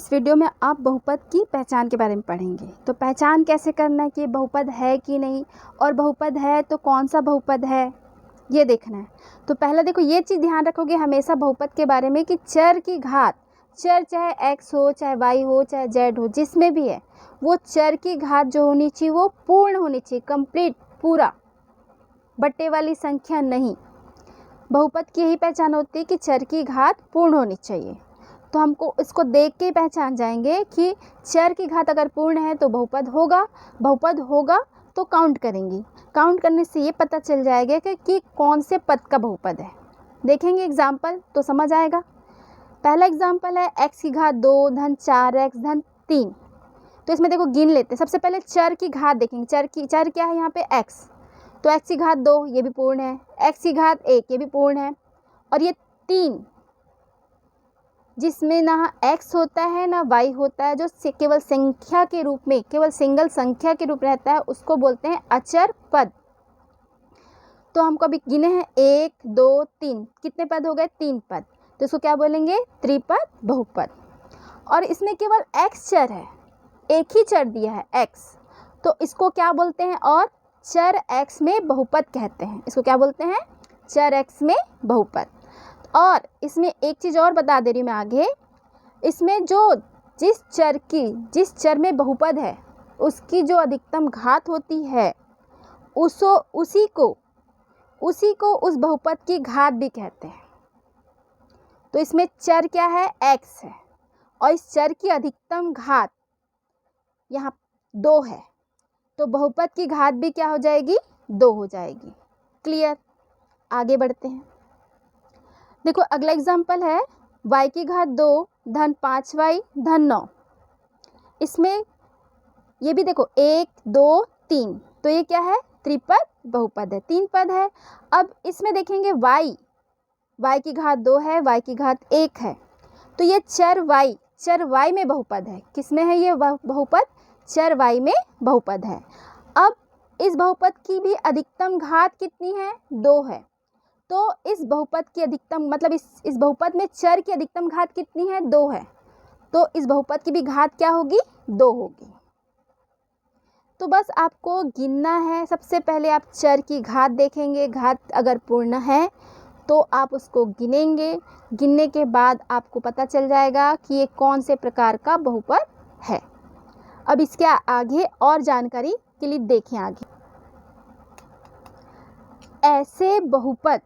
इस वीडियो में आप बहुपद की पहचान के बारे में पढ़ेंगे। तो पहचान कैसे करना है कि बहुपद है कि नहीं, और बहुपद है तो कौन सा बहुपद है, ये देखना है। तो पहले देखो, ये चीज़ ध्यान रखोगे हमेशा बहुपद के बारे में कि चर की घात, चर चाहे x हो, चाहे y हो, चाहे z हो, जिसमें भी है, वो चर की घात जो होनी चाहिए वो पूर्ण होनी चाहिए, कंप्लीट, पूरा, बट्टे वाली संख्या नहीं। बहुपद की यही पहचान होती है कि चर की घात पूर्ण होनी चाहिए। तो हमको इसको देख के पहचान जाएंगे कि चर की घात अगर पूर्ण है तो बहुपद होगा तो काउंट करेंगी। काउंट करने से ये पता चल जाएगा कि कौन से पद का बहुपद है। देखेंगे एग्जाम्पल तो समझ आएगा। पहला एग्जाम्पल है x की घात 2 धन 4x धन 3। तो इसमें देखो गिन लेते हैं। सबसे पहले चर की घात देखेंगे। चर क्या है यहाँ पे x, तो x की घात 2 ये भी पूर्ण है, x की घात 1 ये भी पूर्ण है, और ये 3 जिसमें ना x होता है ना y होता है, जो केवल संख्या के रूप में, केवल सिंगल संख्या के रूप रहता है, उसको बोलते हैं अचर पद। तो हमको अभी गिने हैं 1 2 3, कितने पद हो गए? 3 पद। तो इसको क्या बोलेंगे? त्रिपद बहुपद। और इसमें केवल x चर है, एक ही चर दिया है x, तो इसको क्या बोलते हैं? और चर x में बहुपद कहते हैं। इसको क्या बोलते हैं? चर x में बहुपद। और इसमें एक चीज़ और बता दे रही हूँ मैं आगे, इसमें जिस चर में बहुपद है उसकी जो अधिकतम घात होती है उसी को उस बहुपद की घात भी कहते हैं। तो इसमें चर क्या है? x है, और इस चर की अधिकतम घात यहाँ 2 है, तो बहुपद की घात भी क्या हो जाएगी? 2 हो जाएगी। क्लियर? आगे बढ़ते हैं। देखो अगला एग्जाम्पल है y की घात 2 धन 5y धन 9। इसमें ये भी देखो 1 2 3, तो ये क्या है? त्रिपद बहुपद है, 3 पद है। अब इसमें देखेंगे y की घात 2 है, y की घात 1 है, तो ये चर y में बहुपद है। किसमें है ये बहुपद? चर y में बहुपद है। अब इस बहुपद की भी अधिकतम घात कितनी है? 2 है। तो इस बहुपद की अधिकतम मतलब इस बहुपद में चर की अधिकतम घात कितनी है? 2 है। तो इस बहुपद की भी घात क्या होगी? 2 होगी। तो बस आपको गिनना है। सबसे पहले आप चर की घात देखेंगे, घात अगर पूर्ण है तो आप उसको गिनेंगे। गिनने के बाद आपको पता चल जाएगा कि ये कौन से प्रकार का बहुपद है। अब इसके आगे और जानकारी के लिए देखें आगे। ऐसे बहुपद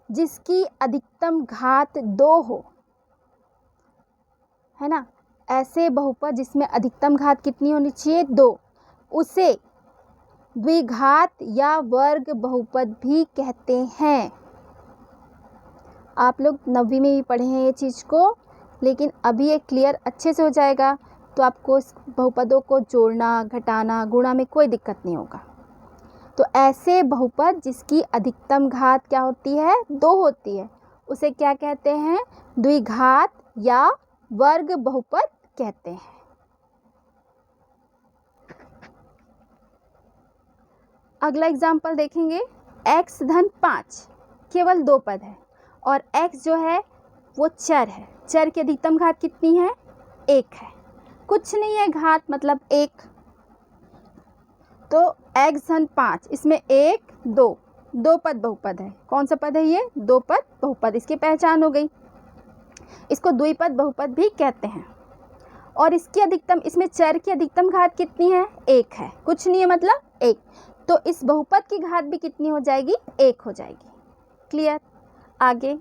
जिसकी अधिकतम घात 2 हो, है ना, ऐसे बहुपद जिसमें अधिकतम घात कितनी होनी चाहिए? 2, उसे द्विघात या वर्ग बहुपद भी कहते हैं। आप लोग 9वीं में भी पढ़े हैं ये चीज़ को, लेकिन अभी ये क्लियर अच्छे से हो जाएगा। तो आपको इस बहुपदों को जोड़ना, घटाना, गुणा में कोई दिक्कत नहीं होगा। तो ऐसे बहुपद जिसकी अधिकतम घात क्या होती है? 2 होती है, उसे क्या कहते हैं? द्विघात या वर्ग बहुपद कहते हैं। अगला एग्जाम्पल देखेंगे। x धन 5 केवल 2 पद है, और x जो है वो चर है। चर की अधिकतम घात कितनी है? 1 है। कुछ नहीं है घात, मतलब 1। तो x धन 5, इसमें 1 2 पद बहुपद है। कौन सा पद है ये? 2 पद बहुपद। इसकी पहचान हो गई। इसको द्विपद बहुपद भी कहते हैं। और इसकी अधिकतम, इसमें चर की अधिकतम घात कितनी है? 1 है। कुछ नहीं है, मतलब 1। तो इस बहुपद की घात भी कितनी हो जाएगी? 1 हो जाएगी। क्लियर? आगे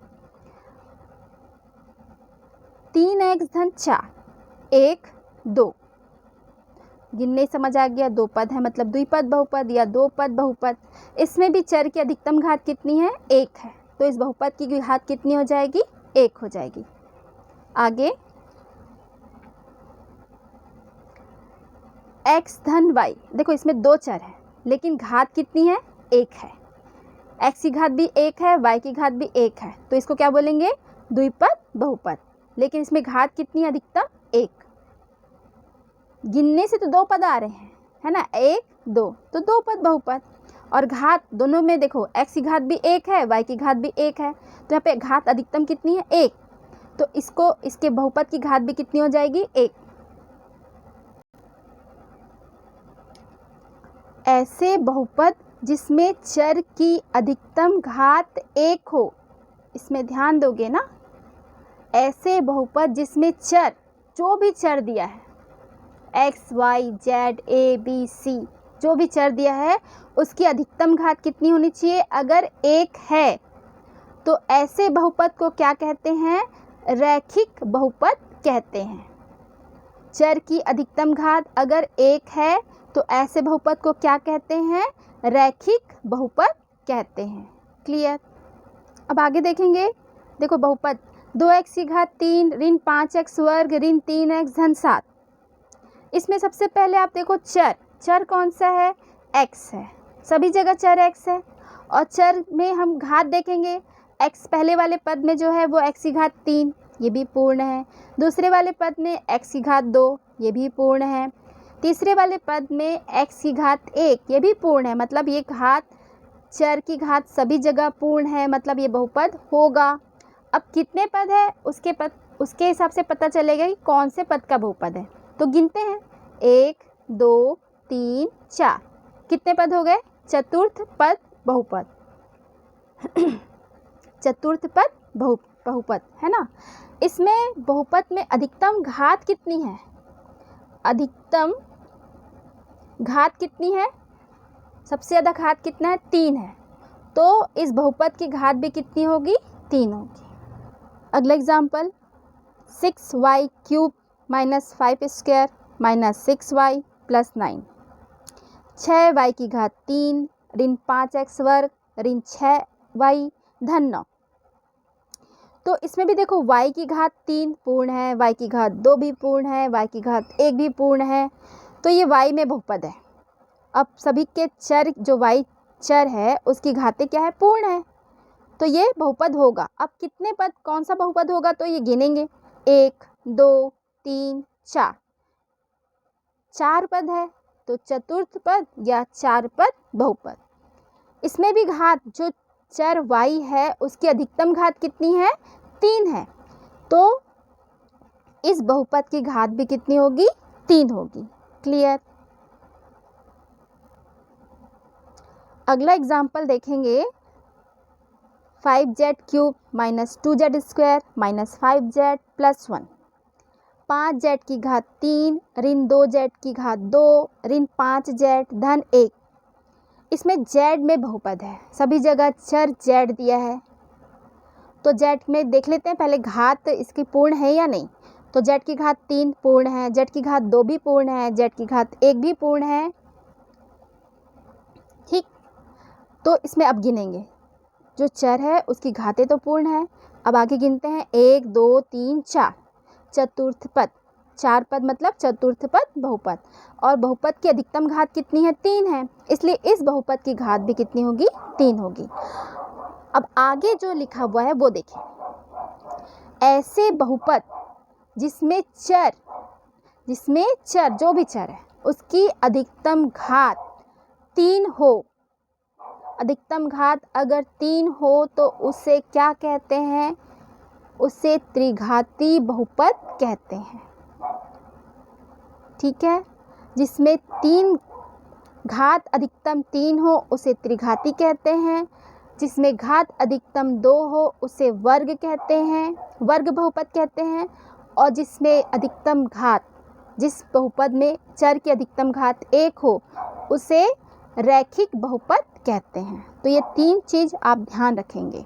3x धन 4 1 2, गिनने समझ आ गया। 2 पद है, मतलब द्विपद बहुपद या 2 पद बहुपद। इसमें भी चर की अधिकतम घात कितनी है? 1 है। तो इस बहुपद की घात कितनी हो जाएगी? 1 हो जाएगी। आगे x धन y, देखो इसमें 2 चर है, लेकिन घात कितनी है? 1 है। x की घात भी 1 है, y की घात भी 1 है, तो इसको क्या बोलेंगे? द्विपद बहुपद। लेकिन इसमें घात कितनी है? अधिकतम 1। गिनने से तो 2 पद आ रहे हैं, है ना, 1 2, तो 2 पद बहुपद। और घात दोनों में देखो, x की घात भी 1 है, y की घात भी 1 है, तो यहाँ पे घात अधिकतम कितनी है? 1। तो इसके बहुपद की घात भी कितनी हो जाएगी? 1। ऐसे बहुपद जिसमें चर की अधिकतम घात 1 हो, इसमें ध्यान दोगे ना। ऐसे बहुपद जिसमें चर, जो भी चर दिया है, x, y, z, a, b, c, जो भी चर दिया है उसकी अधिकतम घात कितनी होनी चाहिए? अगर 1 है तो ऐसे बहुपद को क्या कहते हैं? रैखिक बहुपद कहते हैं। चर की अधिकतम घात अगर 1 है तो ऐसे बहुपद को क्या कहते हैं? रैखिक बहुपद कहते हैं। क्लियर? अब आगे देखेंगे। देखो बहुपद 2x की घात 3 ऋण 5x वर्ग ऋण 3x धन 7। इसमें सबसे पहले आप देखो चर कौन सा है? x है। सभी जगह चर x है। और चर में हम घात देखेंगे। x पहले वाले पद में जो है वो x की घात 3, ये भी पूर्ण है। दूसरे वाले पद में x की घात 2, ये भी पूर्ण है। तीसरे वाले पद में x की घात 1, ये भी पूर्ण है। मतलब ये घात, चर की घात सभी जगह पूर्ण है, मतलब ये बहुपद होगा। अब कितने पद है उसके हिसाब से पता चलेगा कि कौन से पद का बहुपद है। तो गिनते हैं, 1, 2, 3, 4। कितने पद हो गए? चतुर्थ पद बहुपद। चतुर्थ पद बहुपद है ना। इसमें बहुपद में अधिकतम घात कितनी है? अधिकतम घात कितनी है? सबसे ज़्यादा घात कितना है? 3 है। तो इस बहुपद की घात भी कितनी होगी? 3 होगी। अगला example, 6y cube minus 5 square minus 6y plus 9। 6y की घात 3 ऋण 5x वर्ग ऋण 6y धन 9। तो इसमें भी देखो y की घात 3 पूर्ण है, y की घात 2 भी पूर्ण है, y की घात 1 भी पूर्ण है। तो ये y में बहुपद है। अब सभी के चर, जो y चर है उसकी घातें क्या है? पूर्ण है। तो ये बहुपद होगा। अब कितने पद, कौन सा बहुपद होगा? तो ये गिनेंगे, 1, 2, 3, 4। 4 पद है तो चतुर्थ पद या 4 पद बहुपद। इसमें भी घात, जो चर y है उसकी अधिकतम घात कितनी है? 3 है। तो इस बहुपद की घात भी कितनी होगी? 3 होगी। क्लियर? अगला एग्जाम्पल देखेंगे, 5z cube minus 2z square minus 5z plus 1। 5z की घात 3 ऋण 2z की घात 2 ऋण 5z धन 1। इसमें z में बहुपद है, सभी जगह चर z दिया है। तो z में देख लेते हैं पहले, घात इसकी पूर्ण है या नहीं। तो z की घात 3 पूर्ण है, z की घात 2 भी पूर्ण है, z की घात 1 भी पूर्ण है। ठीक, तो इसमें अब गिनेंगे, जो चर है उसकी घातें तो पूर्ण है। अब आगे गिनते हैं, 1, 2, 3, 4। चतुर्थ पद, 4 पद मतलब चतुर्थ पद बहुपद। और बहुपद की अधिकतम घात कितनी है? 3 है। इसलिए इस बहुपद की घात भी कितनी होगी? 3 होगी। अब आगे जो लिखा हुआ है वो देखें, ऐसे बहुपद जिसमें चर, जो भी चर है उसकी अधिकतम घात 3 हो। अधिकतम घात अगर 3 हो तो उसे क्या कहते हैं? उसे त्रिघाती बहुपद कहते हैं। ठीक है, जिसमें 3 घात अधिकतम 3 हो उसे त्रिघाती कहते हैं। जिसमें घात अधिकतम 2 हो उसे वर्ग कहते हैं, वर्ग बहुपद कहते हैं। और जिसमें अधिकतम घात, जिस बहुपद में चर की अधिकतम घात 1 हो उसे रैखिक बहुपद कहते हैं। तो ये 3 चीज़ आप ध्यान रखेंगे।